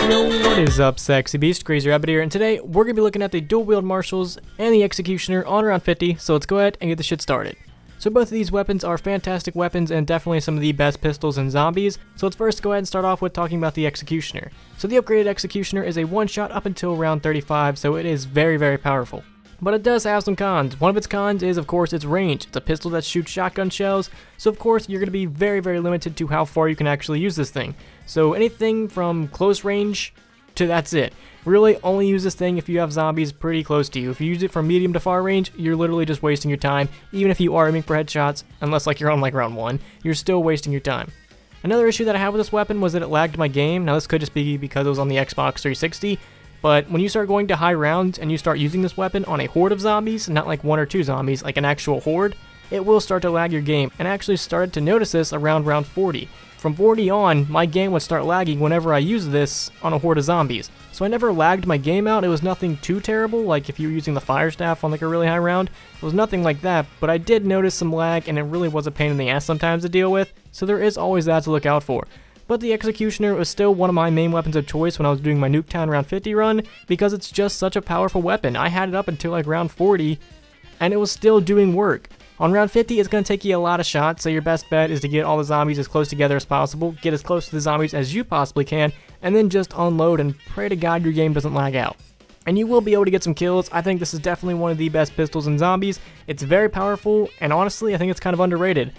Yo, what is up, sexy beast? Crazy Rabbit here, and today we're gonna be looking at the dual-wield Marshals and the Executioner on around 50, so let's go ahead and get the shit started. So both of these weapons are fantastic weapons and definitely some of the best pistols in zombies, so let's first go ahead and start off with talking about the Executioner. So the upgraded Executioner is a one-shot up until round 35, so it is very, very powerful. But it does have some cons. One of its cons is, of course, its range. It's a pistol that shoots shotgun shells, so of course you're going to be very, very limited to how far you can actually use this thing. So anything from close range to that's it. Really only use this thing if you have zombies pretty close to you. If you use it from medium to far range, you're literally just wasting your time. Even if you are aiming for headshots, unless like you're on like round 1, you're still wasting your time. Another issue that I had with this weapon was that it lagged my game. Now this could just be because it was on the Xbox 360. But when you start going to high rounds and you start using this weapon on a horde of zombies, not like 1 or 2 zombies, like an actual horde, it will start to lag your game. And I actually started to notice this around round 40. From 40 on, my game would start lagging whenever I used this on a horde of zombies. So I never lagged my game out. It was nothing too terrible, like if you were using the fire staff on like a really high round. It was nothing like that, but I did notice some lag and it really was a pain in the ass sometimes to deal with. So there is always that to look out for. But the Executioner was still one of my main weapons of choice when I was doing my Nuketown round 50 run, because it's just such a powerful weapon. I had it up until like round 40, and it was still doing work. On round 50, it's going to take you a lot of shots, so your best bet is to get all the zombies as close together as possible, get as close to the zombies as you possibly can, and then just unload and pray to God your game doesn't lag out. And you will be able to get some kills. I think this is definitely one of the best pistols in zombies. It's very powerful, and honestly, I think it's kind of underrated.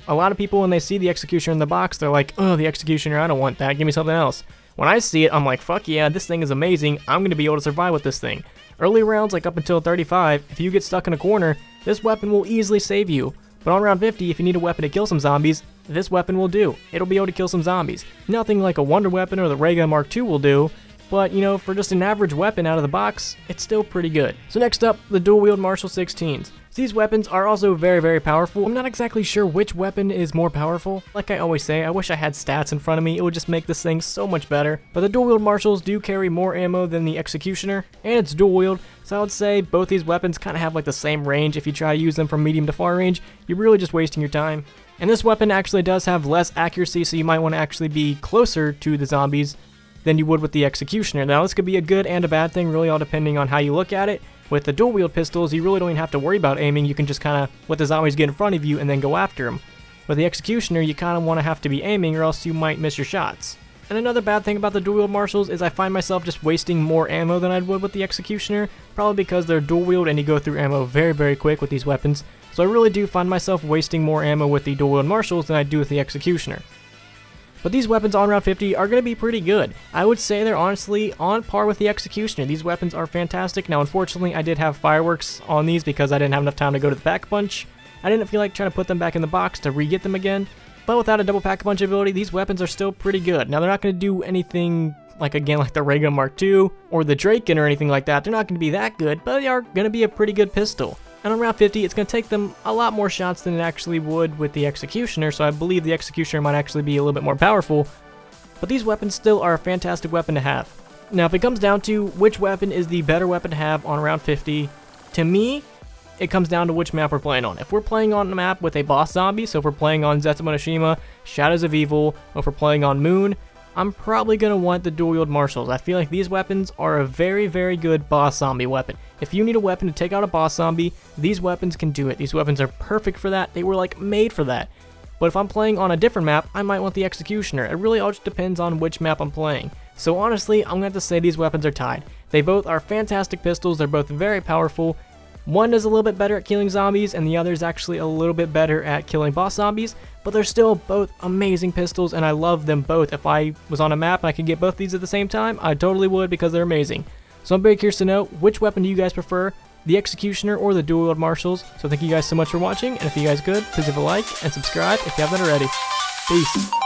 A lot of people, when they see the Executioner in the box, they're like, oh, the Executioner, I don't want that, give me something else. When I see it, I'm like, fuck yeah, this thing is amazing, I'm going to be able to survive with this thing. Early rounds, like up until 35, if you get stuck in a corner, this weapon will easily save you. But on round 50, if you need a weapon to kill some zombies, this weapon will do. It'll be able to kill some zombies. Nothing like a Wonder Weapon or the Ray Gun Mark II will do, but, you know, for just an average weapon out of the box, it's still pretty good. So next up, the dual-wield Marshal 16s. These weapons are also very, very powerful. I'm not exactly sure which weapon is more powerful. Like I always say, I wish I had stats in front of me. It would just make this thing so much better. But the dual-wield Marshals do carry more ammo than the Executioner, and it's dual-wield, so I would say both these weapons kind of have like the same range. If you try to use them from medium to far range, you're really just wasting your time. And this weapon actually does have less accuracy, so you might want to actually be closer to the zombies than you would with the Executioner. Now this could be a good and a bad thing, really all depending on how you look at it. With the dual-wield pistols, you really don't even have to worry about aiming. You can just kind of let the zombies get in front of you and then go after them. With the Executioner, you kind of want to have to be aiming or else you might miss your shots. And another bad thing about the dual-wield Marshals is I find myself just wasting more ammo than I would with the Executioner, probably because they're dual-wield and you go through ammo very, very quick with these weapons. So I really do find myself wasting more ammo with the dual-wield Marshals than I do with the Executioner. But these weapons on round 50 are going to be pretty good. I would say they're honestly on par with the Executioner. These weapons are fantastic. Now, unfortunately, I did have fireworks on these because I didn't have enough time to go to the pack-a-punch. I didn't feel like trying to put them back in the box to re-get them again. But without a double pack-a-punch ability, these weapons are still pretty good. Now, they're not going to do anything like, again, like the Ray Gun Mark II or the Draken or anything like that. They're not going to be that good, but they are going to be a pretty good pistol. And on round 50, it's going to take them a lot more shots than it actually would with the Executioner, so I believe the Executioner might actually be a little bit more powerful. But these weapons still are a fantastic weapon to have. Now, if it comes down to which weapon is the better weapon to have on round 50, to me, it comes down to which map we're playing on. If we're playing on a map with a boss zombie, so if we're playing on Zetsumonishima, Shadows of Evil, or if we're playing on Moon, I'm probably going to want the dual-wield Marshals. I feel like these weapons are a very, very good boss zombie weapon. If you need a weapon to take out a boss zombie, these weapons can do it. These weapons are perfect for that. They were like made for that. But if I'm playing on a different map, I might want the Executioner. It really all just depends on which map I'm playing. So honestly, I'm going to have to say these weapons are tied. They both are fantastic pistols. They're both very powerful. One is a little bit better at killing zombies, and the other is actually a little bit better at killing boss zombies, but they're still both amazing pistols, and I love them both. If I was on a map and I could get both these at the same time, I totally would because they're amazing. So I'm very curious to know, which weapon do you guys prefer, the Executioner or the dual-wield Marshals? So thank you guys so much for watching, and if you guys could, please leave a like and subscribe if you haven't already. Peace.